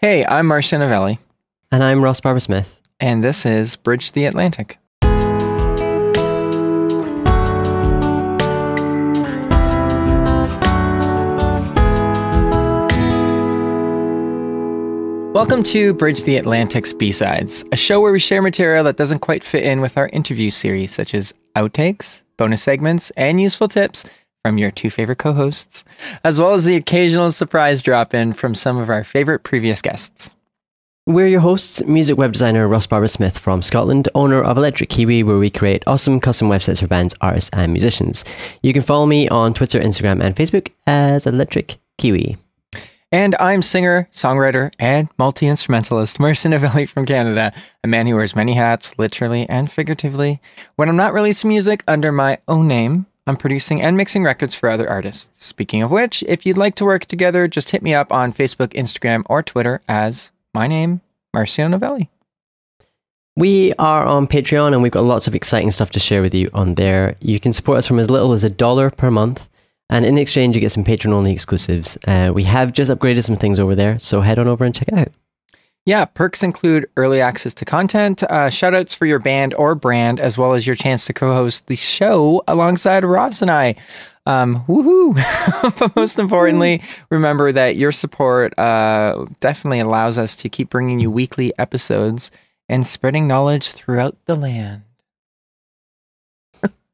Hey, I'm Marcio. And I'm Ross Barber Smith. And this is Bridge the Atlantic. Welcome to Bridge the Atlantic's B-Sides, a show where we share material that doesn't quite fit in with our interview series, such as outtakes, bonus segments, and useful tips from your two favorite co-hosts, as well as the occasional surprise drop-in from some of our favorite previous guests. We're your hosts, music web designer Ross Barber Smith from Scotland, owner of Electric Kiwi, where we create awesome custom websites for bands, artists, and musicians. You can follow me on Twitter, Instagram, and Facebook as Electric Kiwi. And I'm singer, songwriter, and multi-instrumentalist Marcio from Canada, a man who wears many hats, literally and figuratively. When I'm not releasing music under my own name, I'm producing and mixing records for other artists. Speaking of which, if you'd like to work together, just hit me up on Facebook, Instagram, or Twitter as my name, Marcio. We are on Patreon and we've got lots of exciting stuff to share with you on there. You can support us from as little as $1 per month. And in exchange, you get some Patreon-only exclusives. We have just upgraded some things over there, so head on over and check it out. Yeah, perks include early access to content, shout-outs for your band or brand, as well as your chance to co-host the show alongside Ross and I. Woohoo! But most importantly, remember that your support definitely allows us to keep bringing you weekly episodes and spreading knowledge throughout the land.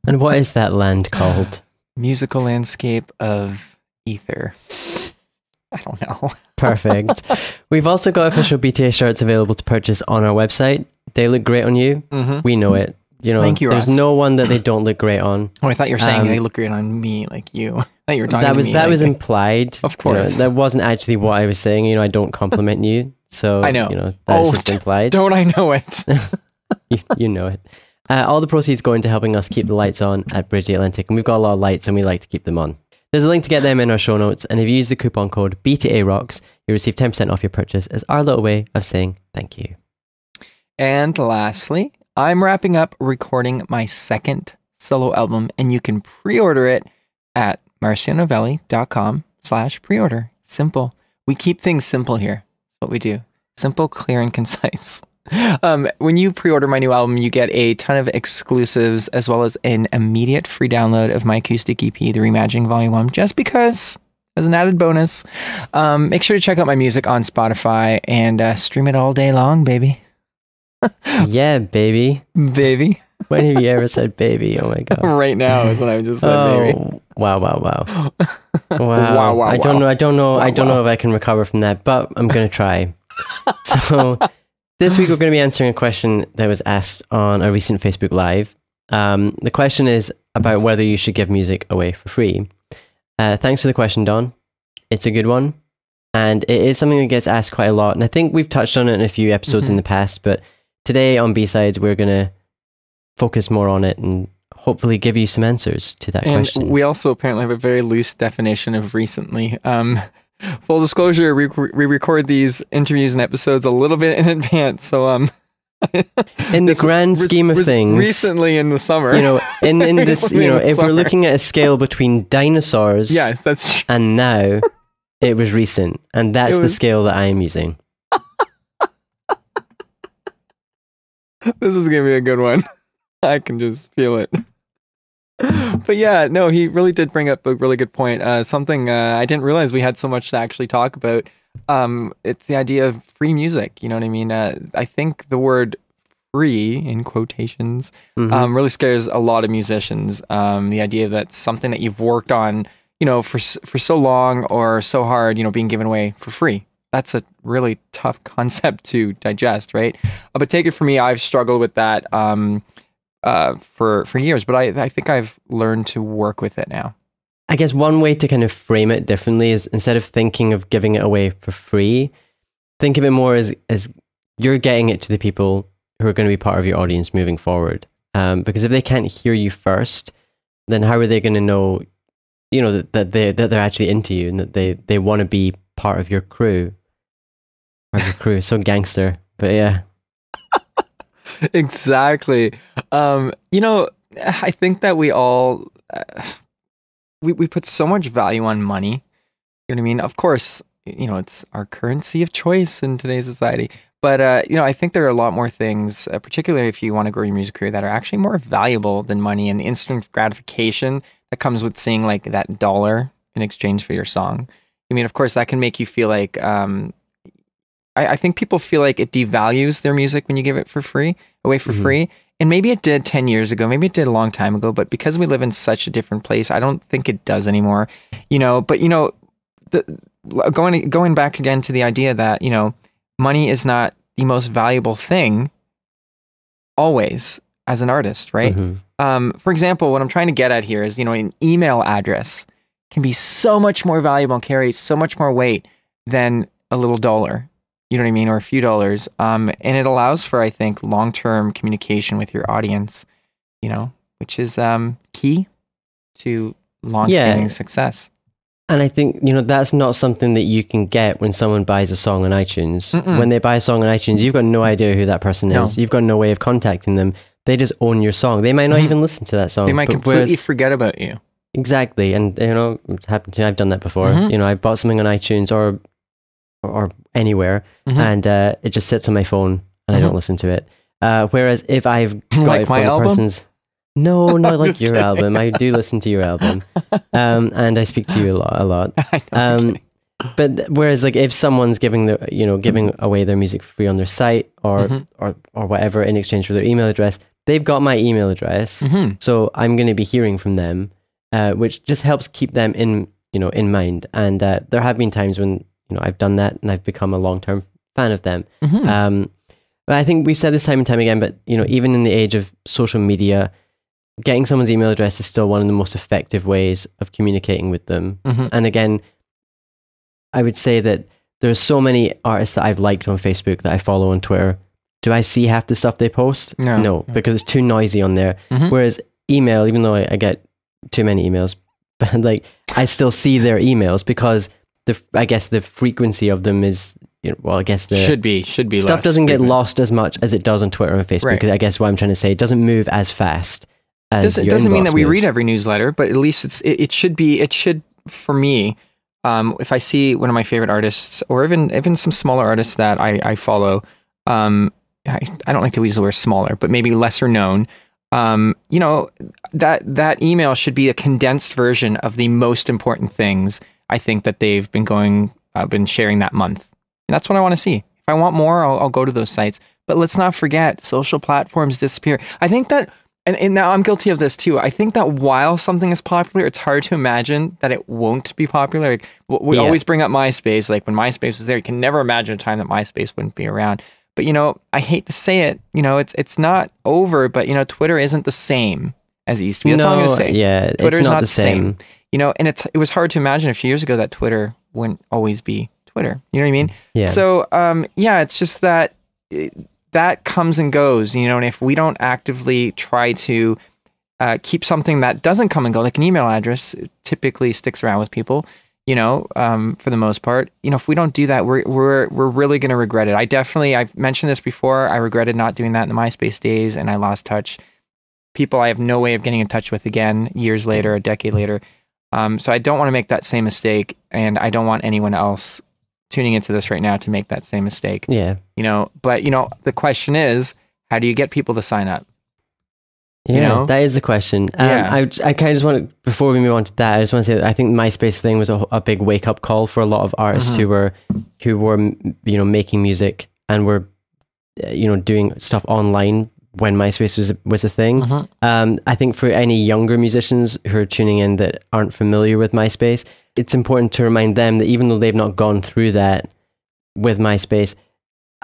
And what is that land called? Musical landscape of ether. I don't know. Perfect. We've also got official BTA shirts available to purchase on our website. They look great on you. Mm-hmm. We know it. You know, thank you, there's Ross. No one that they don't look great on. Oh, I thought you were saying they look great on me, like you. I thought you were talking to me. That was implied. Of course. That wasn't actually what I was saying. You know, I don't compliment you. So, I know. You know, that's just implied. Don't I know it? you know it. All the proceeds go into helping us keep the lights on at Bridge the Atlantic, and we've got a lot of lights and we like to keep them on. There's a link to get them in our show notes, and if you use the coupon code BTAROCKS, you'll receive 10% off your purchase as our little way of saying thank you. And lastly, I'm wrapping up recording my second solo album, and you can pre-order it at marcionovelli.com/pre-order. Simple. We keep things simple here. That's what we do. Simple, clear, and concise. When you pre-order my new album, you get a ton of exclusives as well as an immediate free download of my acoustic EP, The Reimagining Volume 1, just because, as an added bonus. Make sure to check out my music on Spotify and stream it all day long, baby. Yeah, baby. Baby. When have you ever said baby? Oh my God. Right now is what I just said, baby. Wow. Wow. I don't know if I can recover from that, but I'm going to try. So this week we're going to be answering a question that was asked on a recent Facebook Live. The question is about whether you should give music away for free. Thanks for the question, Don. It's a good one. And it is something that gets asked quite a lot. And I think we've touched on it in a few episodes in the past, but today on B-Sides, we're going to focus more on it and hopefully give you some answers to that question. And we also apparently have a very loose definition of recently. Full disclosure, we record these interviews and episodes a little bit in advance, so in the grand scheme of things, recently in the summer, you know, in this, you know, if we're looking at a scale between dinosaurs, yes, that's true. And now, it was recent, and that's the scale that I am using. This is gonna be a good one. I can just feel it. But yeah, no, he really did bring up a really good point. Something I didn't realize we had so much to actually talk about. It's the idea of free music. You know what I mean? I think the word free, in quotations, really scares a lot of musicians. The idea that something that you've worked on, you know, for so long or so hard, you know, being given away for free. That's a really tough concept to digest, right? But take it from me, I've struggled with that for years, but I think I've learned to work with it now. I guess one way to kind of frame it differently is, instead of thinking of giving it away for free, think of it more as you're getting it to the people who are going to be part of your audience moving forward. Because if they can't hear you first, then how are they going to know, you know, that they're actually into you and that they want to be part of your crew? Or your crew, so gangster, but yeah. Exactly. You know, I think that we all we put so much value on money. You know what I mean? Of course, it's our currency of choice in today's society. But I think there are a lot more things, particularly if you want to grow your music career, that are actually more valuable than money, and the instant gratification that comes with seeing like that dollar in exchange for your song. I mean, of course, that can make you feel like I think people feel like it devalues their music when you give it away for free. And maybe it did 10 years ago, maybe it did a long time ago, but because we live in such a different place, I don't think it does anymore. But going back again to the idea that, money is not the most valuable thing always as an artist, right? For example, what I'm trying to get at here is, an email address can be so much more valuable and carry so much more weight than a little dollar. You know what I mean? Or a few dollars. And it allows for, I think, long-term communication with your audience, which is key to long-standing success. And I think, that's not something that you can get when someone buys a song on iTunes. When they buy a song on iTunes, you've got no idea who that person is. You've got no way of contacting them. They just own your song. They might not even listen to that song. They might completely forget about you. Exactly. And, it happened to me. I've done that before. I bought something on iTunes or anywhere, and it just sits on my phone and I don't listen to it. Whereas if I've got like it from my the album? person's... No, not like your kidding. album. I do listen to your album. And I speak to you a lot. I know, But whereas like if someone's giving away their music for free on their site or whatever in exchange for their email address, they've got my email address. So I'm going to be hearing from them, which just helps keep them in mind. And there have been times when I've done that and I've become a long-term fan of them. But I think we've said this time and time again, but even in the age of social media, getting someone's email address is still one of the most effective ways of communicating with them. And again, I would say that there's so many artists that I've liked on Facebook that I follow on Twitter. Do I see half the stuff they post? No, because it's too noisy on there. Whereas email, even though I get too many emails, but like I still see their emails because I guess the frequency of them is, I guess the should be stuff less doesn't frequent. get lost as much as it does on Twitter and Facebook. Right. I guess what I'm trying to say, it doesn't move as fast. It doesn't mean that we read every newsletter, but at least it should for me. If I see one of my favorite artists, or even some smaller artists that I follow, I don't like to use the word smaller, but maybe lesser known. That email should be a condensed version of the most important things I think that they've been sharing that month. And that's what I want to see. If I want more, I'll go to those sites. But let's not forget, social platforms disappear. I think that. And now I'm guilty of this too. I think that while something is popular, it's hard to imagine that it won't be popular. Like, we always bring up MySpace. Like when MySpace was there, you can never imagine a time that MySpace wouldn't be around. But I hate to say it. It's not over. But Twitter isn't the same as it used to be. That's all I'm going to say. Yeah, Twitter's it's not the same. And it was hard to imagine a few years ago that Twitter wouldn't always be Twitter. You know what I mean? Yeah. So it's just that. That comes and goes, and if we don't actively try to keep something that doesn't come and go, like an email address, it typically sticks around with people, for the most part. If we don't do that, we're really going to regret it. I've mentioned this before. I regretted not doing that in the MySpace days, and I lost touch. People I have no way of getting in touch with again years later, a decade later. So I don't want to make that same mistake, and I don't want anyone else tuning into this right now to make that same mistake. Yeah. But the question is, how do you get people to sign up? Yeah, that is the question. I kind of just want to, before we move on to that, I just want to say that I think the MySpace thing was a big wake up call for a lot of artists who were making music and were doing stuff online when MySpace was a thing. I think for any younger musicians who are tuning in that aren't familiar with MySpace, it's important to remind them that even though they've not gone through that with MySpace,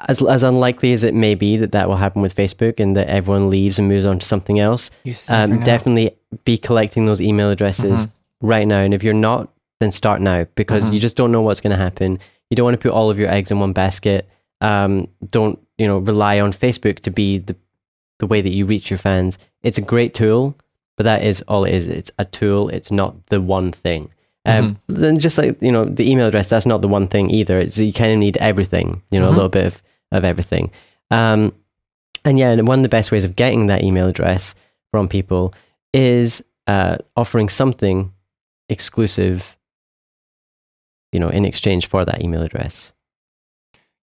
as unlikely as it may be that will happen with Facebook and that everyone leaves and moves on to something else, definitely be collecting those email addresses right now. And if you're not, then start now, because you just don't know what's going to happen. You don't want to put all of your eggs in one basket. Don't rely on Facebook to be the way that you reach your fans. It's a great tool, but that is all it is. It's a tool. It's not the one thing. Then just like, the email address, that's not the one thing either. You kind of need everything, a little bit of everything. And one of the best ways of getting that email address from people is offering something exclusive in exchange for that email address.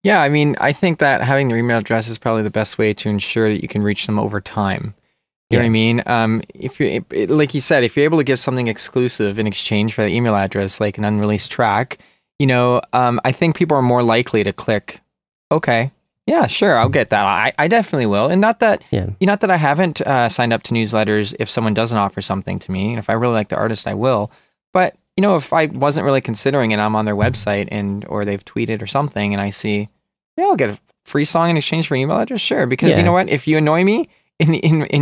Yeah, I mean, I think that having their email address is probably the best way to ensure that you can reach them over time. You know what I mean? If you're, like you said, if you're able to give something exclusive in exchange for the email address, like an unreleased track, I think people are more likely to click, okay, yeah, sure, I'll get that. I definitely will. And not that I haven't signed up to newsletters if someone doesn't offer something to me. And if I really like the artist, I will. But if I wasn't really considering it, I'm on their website or they've tweeted or something, and I see, I'll get a free song in exchange for an email address. Sure, because you know what? If you annoy me in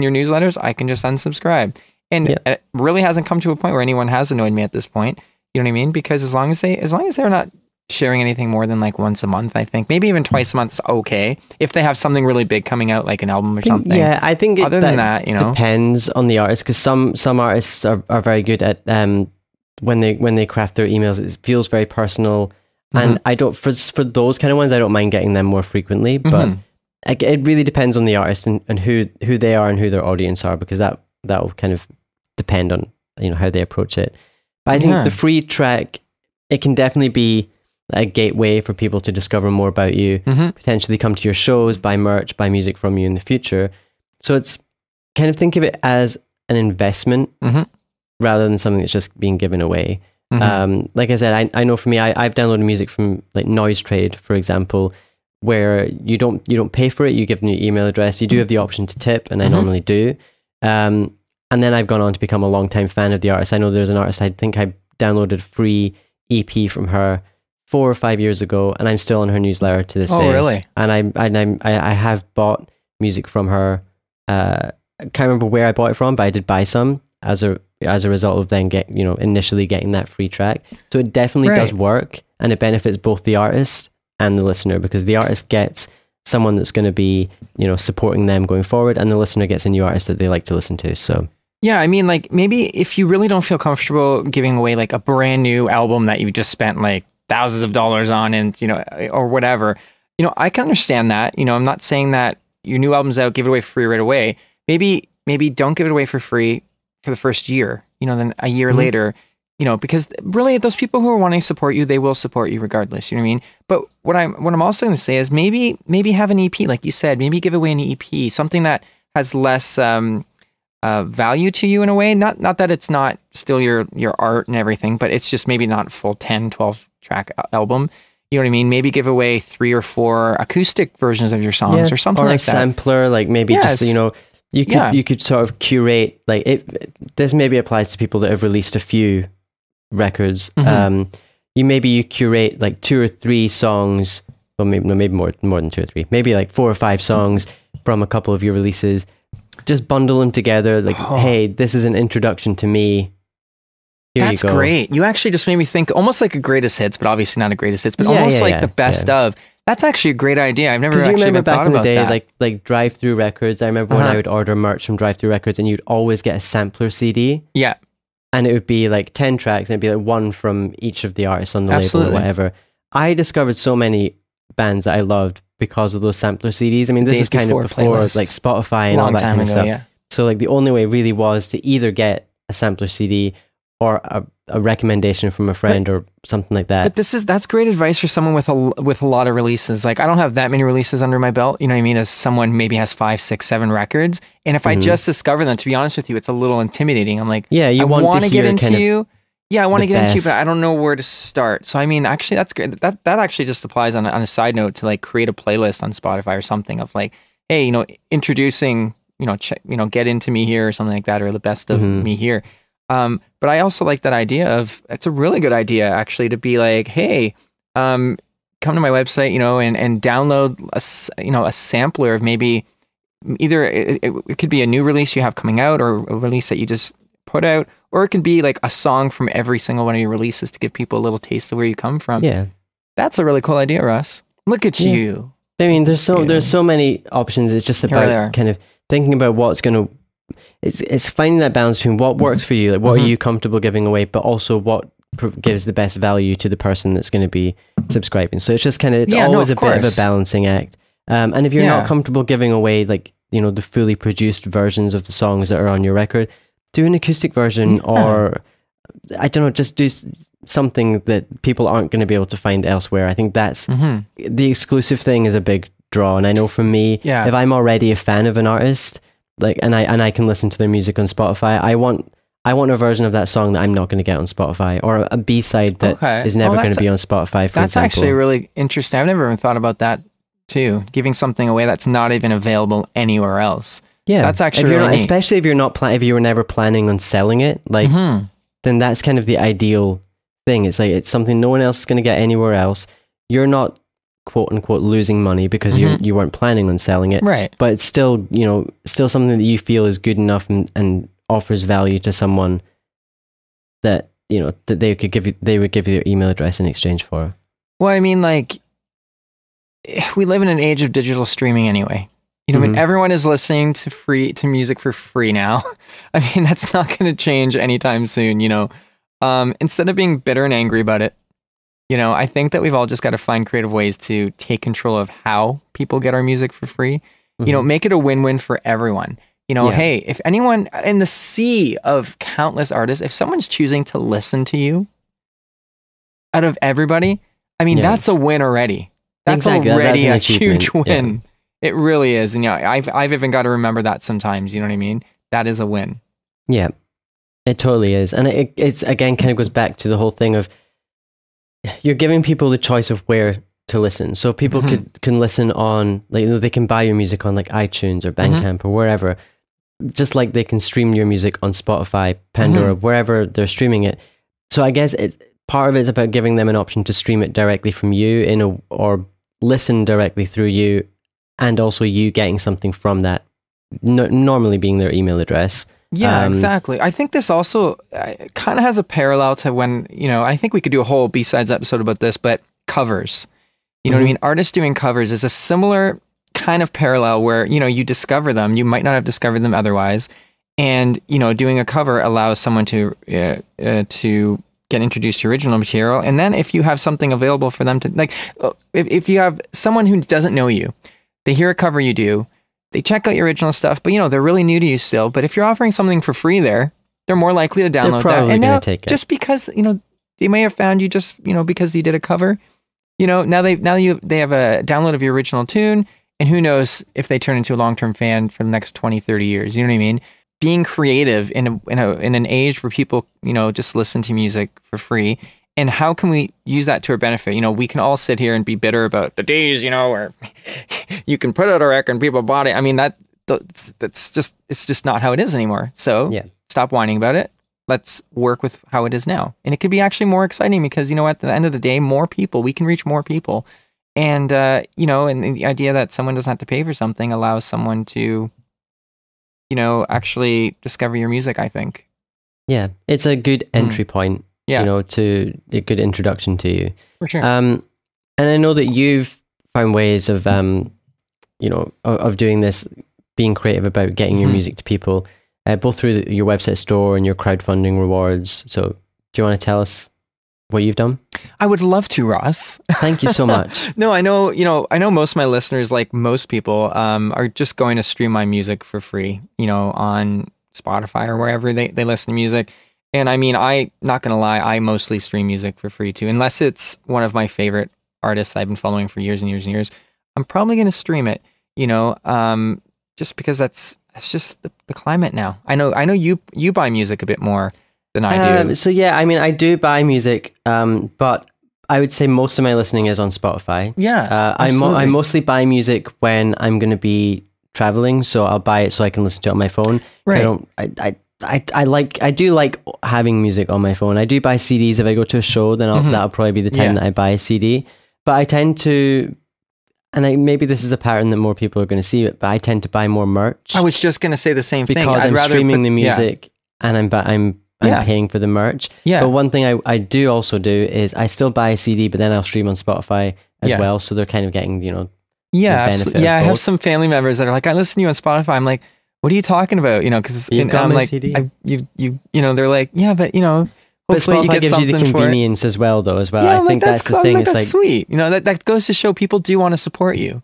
your newsletters, I can just unsubscribe. And it really hasn't come to a point where anyone has annoyed me at this point. You know what I mean? Because as long as they're not sharing anything more than like once a month, I think maybe even twice a month is okay. If they have something really big coming out, like an album or something. Yeah, I think other than that, depends on the artist, because some artists are very good at when they craft their emails, it feels very personal. And I don't, for those kind of ones, I don't mind getting them more frequently, but it really depends on the artist and who they are and who their audience are, because that will kind of depend on how they approach it. But I think the free track, it can definitely be a gateway for people to discover more about you, potentially come to your shows, buy merch, buy music from you in the future. So it's kind of, think of it as an investment rather than something that's just being given away. Like I said, I know for me, I've downloaded music from like Noise Trade, for example, where you don't pay for it. You give them your email address. You do have the option to tip, and I normally do. And then I've gone on to become a longtime fan of the artist. I know there's an artist, I think I downloaded a free EP from her 4 or 5 years ago, and I'm still on her newsletter to this day. Oh, really? And I have bought music from her. I can't remember where I bought it from, but I did buy some as a result of then initially getting that free track. So it definitely does work, and it benefits both the artist and the listener, because the artist gets someone that's going to be supporting them going forward, and the listener gets a new artist that they like to listen to. So yeah, I mean, like, maybe if you really don't feel comfortable giving away like a brand new album that you just spent like thousands of dollars on, and or whatever, I can understand that. I'm not saying that your new album's out, give it away for free right away. Maybe don't give it away for free for the first year, then a year later, because really those people who are wanting to support you, they will support you regardless. You know what I mean? But what I'm also going to say is maybe have an EP, like you said, maybe give away an EP, something that has less value to you in a way. Not that it's not still your art and everything, but it's just maybe not a full 10, 12 track album. You know what I mean? Maybe give away 3 or 4 acoustic versions of your songs or something like that. Or a sampler, like maybe just, you could sort of curate, like this maybe applies to people that have released a few records. You curate like 2 or 3 songs, well, maybe more than 2 or 3, maybe like 4 or 5 songs from a couple of your releases. Just bundle them together, like, hey, this is an introduction to me. That's great. You actually just made me think almost like a greatest hits, but obviously not a greatest hits, but almost like the best of. That's actually a great idea. I've never actually even thought about that. You remember back in the day, like Drive-Thru Records, I remember when I would order merch from Drive-Thru Records, and you'd always get a sampler CD. Yeah. And it would be like 10 tracks, and it'd be like 1 from each of the artists on the label or whatever. I discovered so many bands that I loved because of those sampler CDs. I mean, this is kind of before like Spotify and all that kind of stuff. Yeah. So like the only way really was to either get a sampler CD or a recommendation from a friend or something like that. But that's great advice for someone with a lot of releases. Like, I don't have that many releases under my belt, you know what I mean, as someone maybe has 5, 6, 7 records. And if I just discover them, to be honest with you, it's a little intimidating. I'm like, I want to get into you. Yeah, I want to get into you, but I don't know where to start. So I mean, actually, that's great. That actually just applies on a side note to like create a playlist on Spotify or something of like, hey, introducing, get into me here or something like that, or the best of me here. But I also like that idea of, it's a really good idea actually, to be like, hey, come to my website, and download a sampler of maybe either it could be a new release you have coming out, or a release that you just put out, or it could be like a song from every single one of your releases to give people a little taste of where you come from. Yeah. That's a really cool idea, Russ. Look at you. I mean, there's so many options. It's just about kind of thinking about what's going to, it's finding that balance between what works for you, like what are you comfortable giving away, but also what gives the best value to the person that's going to be subscribing. So it's just kind of, it's always a bit of a balancing act. And if you're not comfortable giving away like, the fully produced versions of the songs that are on your record, do an acoustic version, or I don't know, just do something that people aren't going to be able to find elsewhere. I think that's the exclusive thing is a big draw. And I know for me, if I'm already a fan of an artist, like, and I can listen to their music on Spotify, I want a version of that song that I'm not going to get on Spotify, or a B-side that is never going to be on Spotify, for That's example. actually really interesting. I've never even thought about that too. Giving something away that's not even available anywhere else. Yeah, that's actually really neat. Especially if if you were never planning on selling it, like, then that's kind of the ideal thing. It's like, it's something no one else is going to get anywhere else. You're not, quote unquote, losing money because you weren't planning on selling it. Right. But it's still, still something that you feel is good enough and offers value to someone that, that they would give you their email address in exchange for. Well, I mean, like, we live in an age of digital streaming anyway. I mean, everyone is listening to music for free now. I mean, that's not going to change anytime soon, Instead of being bitter and angry about it, I think that we've all just got to find creative ways to take control of how people get our music for free. Make it a win-win for everyone. Hey, if anyone in the sea of countless artists, if someone's choosing to listen to you out of everybody, I mean, that's a win already. That's already a huge win. Yeah. It really is. And I've even got to remember that sometimes, you know what I mean? That is a win. Yeah, it totally is. And it's again, kind of goes back to the whole thing of, you're giving people the choice of where to listen. So people can listen on, like, they can buy your music on like iTunes or Bandcamp or wherever, just like they can stream your music on Spotify, Pandora, wherever they're streaming it. So I guess part of it is about giving them an option to stream it directly from you or listen directly through you, and also you getting something from that, normally being their email address. Yeah, exactly. I think this also kind of has a parallel to when, I think we could do a whole B-Sides episode about this, but covers. You know what I mean? Artists doing covers is a similar kind of parallel where, you discover them. You might not have discovered them otherwise. And, doing a cover allows someone to get introduced to original material. And then if you have something available for them to, like, if you have someone who doesn't know you, they hear a cover you do, they check out your original stuff, but they're really new to you still. But if you're offering something for free there, they're more likely to download that. And now, just because, they may have found you just, because you did a cover, now they have a download of your original tune, and who knows if they turn into a long-term fan for the next 20, 30 years. You know what I mean? Being creative in an age where people, just listen to music for free. And how can we use that to our benefit? We can all sit here and be bitter about the days, where you can put out a record and people bought it. I mean, it's just not how it is anymore. So stop whining about it. Let's work with how it is now. And it could be actually more exciting because, at the end of the day, we can reach more people. And, and the idea that someone doesn't have to pay for something allows someone to, actually discover your music, I think. Yeah, it's a good entry point. To a good introduction to you. For sure. And I know that you've found ways of, of doing this, being creative about getting your music to people, both through your website store and your crowdfunding rewards. So do you want to tell us what you've done? I would love to, Ross. Thank you so much. No, I know most of my listeners, like most people, are just going to stream my music for free, on Spotify or wherever they listen to music. And I mean, not going to lie, I mostly stream music for free too, unless it's one of my favorite artists that I've been following for years and years and years. I'm probably going to stream it, just because that's just the climate now. I know you buy music a bit more than I do. So yeah, I mean, I do buy music, but I would say most of my listening is on Spotify. Yeah, I mostly buy music when I'm going to be traveling, so I'll buy it so I can listen to it on my phone. Right. I do like having music on my phone. I do buy CDs if I go to a show, then that'll probably be the time that I buy a CD. But I tend to, and maybe this is a pattern that more people are going to see, but I tend to buy more merch. I was just going to say the same thing. Because I'm streaming the music and I'm paying for the merch. Yeah. But one thing I do also do is I still buy a CD, but then I'll stream on Spotify as well. So they're kind of getting, the benefit of I both. have some family members that are like, I listen to you on Spotify. I'm like, what are you talking about? Because I'm like, CD. They're like, yeah, but But hopefully Spotify gives you the convenience as well, though. Yeah, I think that's the thing. It's like sweet. That goes to show people do want to support you.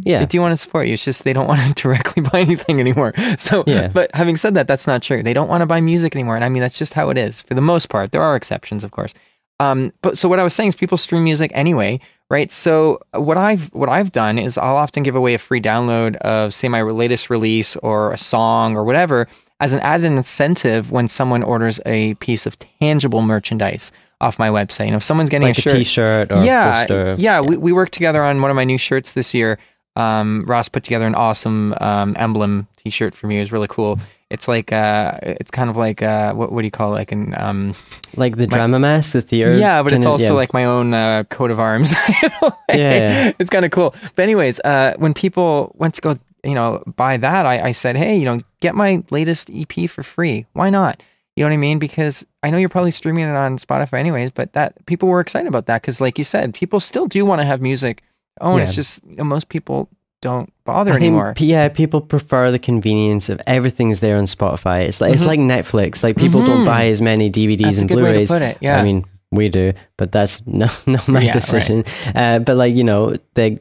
Yeah, they do want to support you. It's just they don't want to directly buy anything anymore. So, but having said that, that's not true. They don't want to buy music anymore, and I mean that's just how it is for the most part. There are exceptions, of course. But so what I was saying is people stream music anyway, right? So what I've done is I'll often give away a free download of, say, my latest release or a song or whatever as an added incentive when someone orders a piece of tangible merchandise off my website. You know, if someone's getting like a shirt, t-shirt or a poster. Yeah. We worked together on one of my new shirts this year. Ross put together an awesome emblem t-shirt for me. It was really cool. It's like it's kind of like what do you call it? Like an like the drama mask, the theater. Yeah, but it's also like my own coat of arms. You know? Yeah, it's kind of cool. But anyways, when people went to go, you know, buy that, I said, hey, you know, get my latest EP for free. Why not? You know what I mean? Because I know you're probably streaming it on Spotify anyways, but that people were excited about that because, like you said, people still do want to have music. Oh, and it's just, you know, most people don't bother anymore. People prefer the convenience of everything's there on Spotify. It's like it's like Netflix. Like people don't buy as many DVDs and Blu-rays. Way to put it. Yeah. I mean, we do, but that's not my decision. Right. But like, you know, they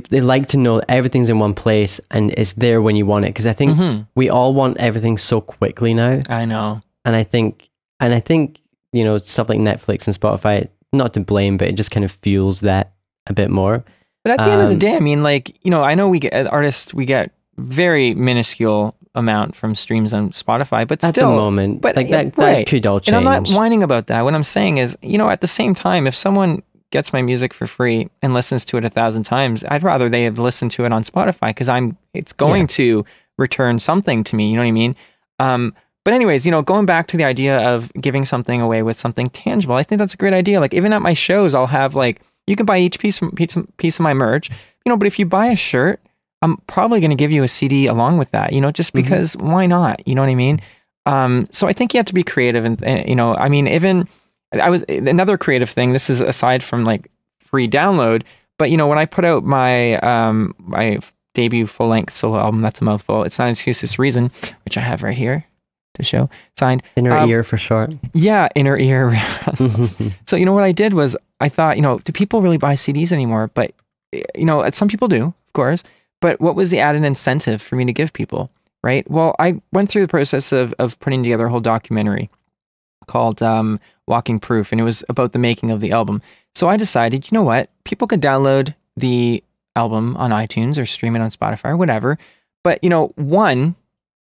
like to know everything's in one place and it's there when you want it. Because I think we all want everything so quickly now. I know. And I think, you know, stuff like Netflix and Spotify, not to blame, but it just kind of fuels that a bit more. But at the end of the day, I mean, like, you know, I know we get artists, we get very minuscule amount from streams on Spotify, but still, at the moment, but like that could all change. And I'm not whining about that. What I'm saying is, you know, at the same time, if someone gets my music for free and listens to it 1,000 times, I'd rather they have listened to it on Spotify because it's going to return something to me. You know what I mean? But anyways, you know, going back to the idea of giving something away with something tangible, I think that's a great idea. Like even at my shows, I'll have like, you can buy each piece of my merch, you know, but if you buy a shirt, I'm probably going to give you a CD along with that, you know, just because why not? You know what I mean? So I think you have to be creative and you know, I mean, even another creative thing, this is aside from like free download, but you know, when I put out my, my debut full length solo album, that's a mouthful. It's Not an Excuse, It's a Reason, which I have right here to show, signed. Inner Ear for short. Yeah, Inner Ear. So, you know, what I did was I thought, you know, do people really buy CDs anymore? But, you know, some people do, of course. But what was the added incentive for me to give people, right? Well, I went through the process of putting together a whole documentary called Walking Proof, and it was about the making of the album. So I decided, you know what? People could download the album on iTunes or stream it on Spotify or whatever. But, you know,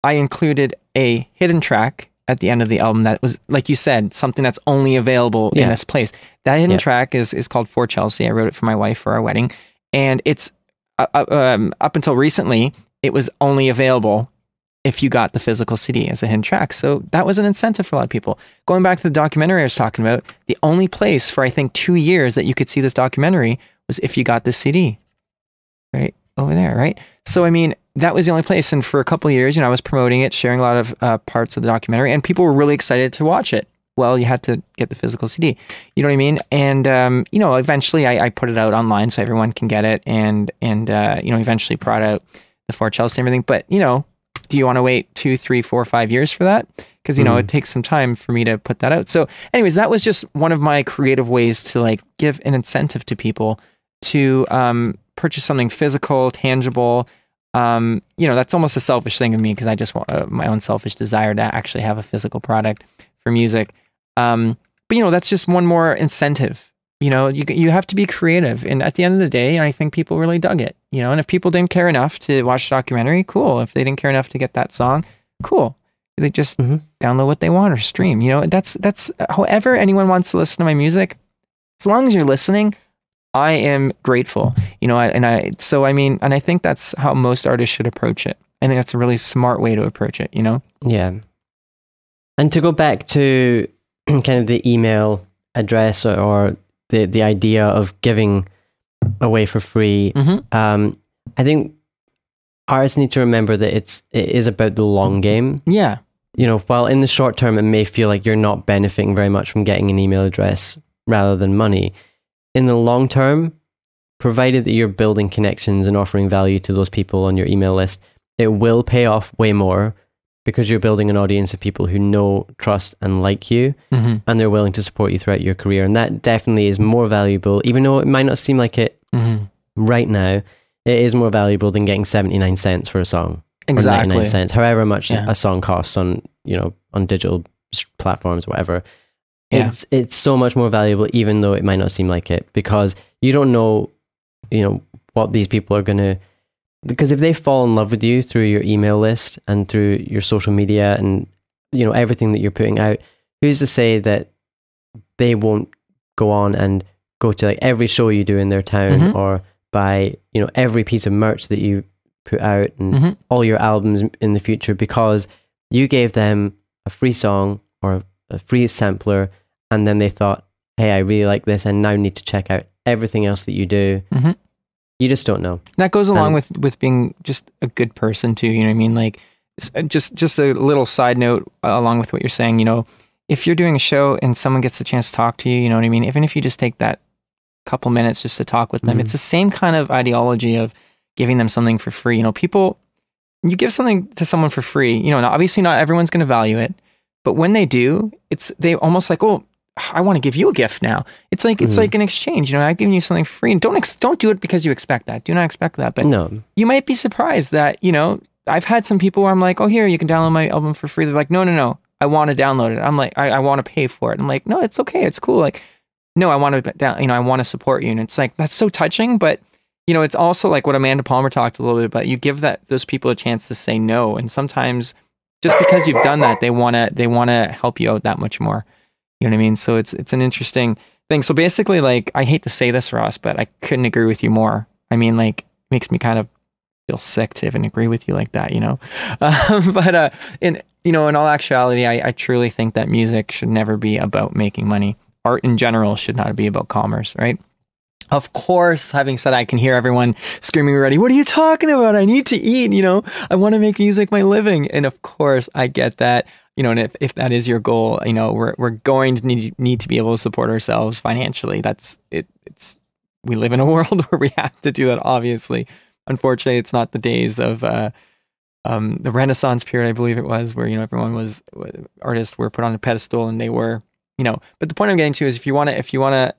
I included a hidden track at the end of the album that was, like you said, something that's only available in this place. That hidden track is called For Chelsea. I wrote it for my wife for our wedding. And it's, up until recently, it was only available if you got the physical CD as a hidden track. So that was an incentive for a lot of people. Going back to the documentary I was talking about, the only place for, I think, 2 years that you could see this documentary was if you got this CD. Right over there, right? So, I mean, that was the only place. And for a couple of years, you know, I was promoting it, sharing a lot of parts of the documentary, and people were really excited to watch it. Well, you had to get the physical CD. You know what I mean? And, you know, eventually I put it out online so everyone can get it. And you know, eventually brought out the For Chelsea and everything. But, you know, do you want to wait 2, 3, 4, 5 years for that? Because, you know, it takes some time for me to put that out. So anyways, that was just one of my creative ways to like give an incentive to people to purchase something physical, tangible. You know, that's almost a selfish thing of me because I just want my own selfish desire to actually have a physical product for music. But, you know, that's just one more incentive. You know, you have to be creative. And at the end of the day, I think people really dug it. You know, and if people didn't care enough to watch the documentary, cool. If they didn't care enough to get that song, cool. They just download what they want or stream. You know, that's however anyone wants to listen to my music. As long as you're listening, I am grateful, you know, and I think that's how most artists should approach it. I think that's a really smart way to approach it, you know? Yeah. And to go back to kind of the email address or the idea of giving away for free, I think artists need to remember that it is about the long game. Yeah. You know, while in the short term, it may feel like you're not benefiting very much from getting an email address rather than money. In the long term, provided that you're building connections and offering value to those people on your email list, it will pay off way more because you're building an audience of people who know, trust, and like you, and they're willing to support you throughout your career. And that definitely is more valuable, even though it might not seem like it right now. It is more valuable than getting 79 cents for a song. Exactly. Or 99 cents, however much a song costs on, you know, on digital platforms, whatever. Yeah. It's so much more valuable, even though it might not seem like it, because you don't know, what these people are going to, because if they fall in love with you through your email list and through your social media and, everything that you're putting out, who's to say that they won't go on and go to like every show you do in their town, or buy, every piece of merch that you put out and all your albums in the future, because you gave them a free song or a free sampler, and then they thought, hey, I really like this, and now need to check out everything else that you do. You just don't know. That goes along with being just a good person too. You know what I mean? Like, just a little side note along with what you're saying. If you're doing a show and someone gets a chance to talk to you, you know what I mean? Even if you just take that couple minutes just to talk with them, it's the same kind of ideology of giving them something for free. People, you give something to someone for free, now, obviously not everyone's going to value it, but when they do, they almost like, oh, I want to give you a gift now. It's like an exchange. I've given you something free, and don't do it because you expect that. Do not expect that. But no, you might be surprised that I've had some people where I'm like, oh, here, you can download my album for free. They're like, no, I want to download it. I'm like, I want to pay for it. I'm like, no, it's okay, it's cool. Like, no, I want to I want to support you. And it's like, that's so touching. But it's also like what Amanda Palmer talked a little bit about. You give those people a chance to say no, and sometimes just because you've done that, they want to help you out that much more. You know what I mean? So it's an interesting thing. So basically, like, I hate to say this, Ross, but I couldn't agree with you more. I mean, like, it makes me kind of feel sick to even agree with you like that, But in all actuality, I truly think that music should never be about making money. Art in general should not be about commerce, right? Of course, having said, I can hear everyone screaming already, what are you talking about? I need to eat, I want to make music my living. And of course, I get that. And if that is your goal, we're going to need to be able to support ourselves financially. That's it. We live in a world where we have to do that, obviously. Unfortunately, it's not the days of the Renaissance period, I believe it was, where, artists were put on a pedestal and they were, but the point I'm getting to is if you want to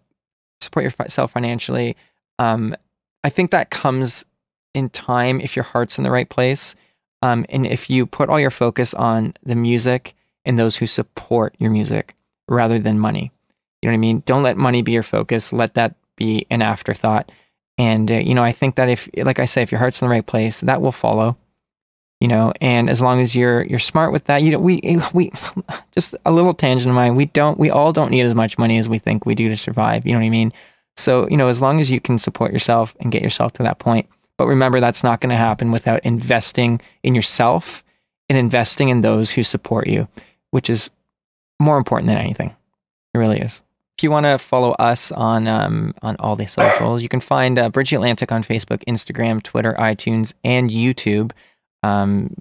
support yourself financially, I think that comes in time if your heart's in the right place. And if you put all your focus on the music and those who support your music rather than money, you know what I mean? Don't let money be your focus. Let that be an afterthought. And, I think that if your heart's in the right place, that will follow, and as long as you're smart with that, we just a little tangent of mine. We all don't need as much money as we think we do to survive. You know what I mean? So, as long as you can support yourself and get yourself to that point. But remember, that's not going to happen without investing in yourself and investing in those who support you, which is more important than anything. It really is. If you want to follow us on all the socials, you can find Bridgie Atlantic on Facebook, Instagram, Twitter, iTunes, and YouTube.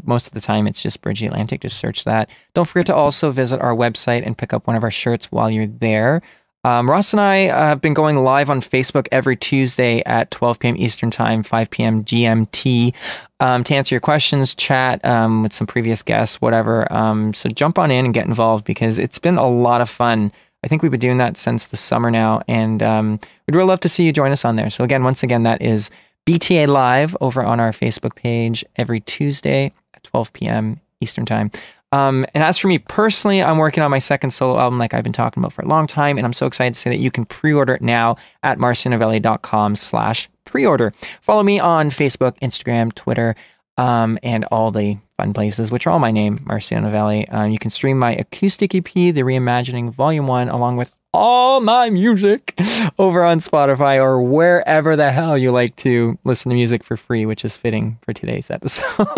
Most of the time, it's just Bridgie Atlantic. Just search that. Don't forget to also visit our website and pick up one of our shirts while you're there. Ross and I have been going live on Facebook every Tuesday at 12 p.m. Eastern Time, 5 p.m. GMT, to answer your questions, chat with some previous guests, whatever. So jump on in and get involved because it's been a lot of fun. I think we've been doing that since the summer now, and we'd really love to see you join us on there. So once again, that is BTA Live over on our Facebook page every Tuesday at 12 p.m. Eastern Time. And as for me personally, I'm working on my second solo album like I've been talking about for a long time, and I'm so excited to say that you can pre-order it now at marcionovelli.com/pre-order. Follow me on Facebook, Instagram, Twitter, and all the fun places, which are all my name, Marcio Novelli. You can stream my acoustic EP, The Reimagining Volume 1, along with all my music over on Spotify or wherever the hell you like to listen to music for free, which is fitting for today's episode.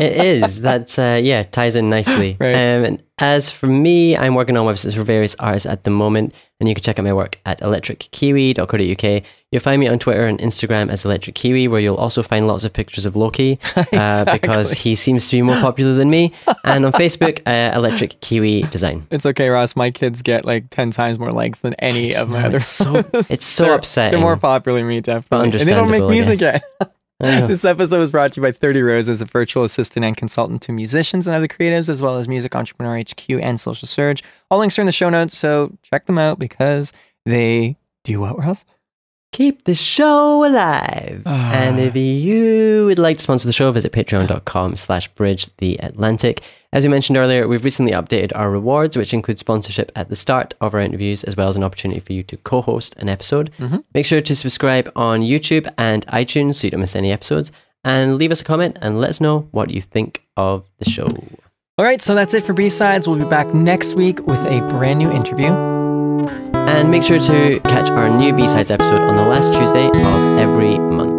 It is. That's, ties in nicely. Right. And as for me, I'm working on websites for various artists at the moment, and you can check out my work at electrickiwi.co.uk. You'll find me on Twitter and Instagram as Electric Kiwi, where you'll also find lots of pictures of Loki, exactly. because he seems to be more popular than me. And on Facebook, Electric Kiwi Design. It's okay, Ross. My kids get like 10 times more likes than any of my other. It's so upsetting. They're more popular than me, definitely. And they don't make music yet. This episode was brought to you by 30 Roses, a virtual assistant and consultant to musicians and other creatives, as well as Music Entrepreneur HQ and Social Surge. All links are in the show notes, so check them out because they do what, Ross? keep the show alive. And if you would like to sponsor the show, visit patreon.com/bridgetheatlantic. As we mentioned earlier, we've recently updated our rewards, which include sponsorship at the start of our interviews, as well as an opportunity for you to co-host an episode. Make sure to subscribe on YouTube and iTunes so you don't miss any episodes. And leave us a comment and let us know what you think of the show. All right, so that's it for B-Sides. We'll be back next week with a brand new interview. And make sure to catch our new B-Sides episode on the last Tuesday of every month.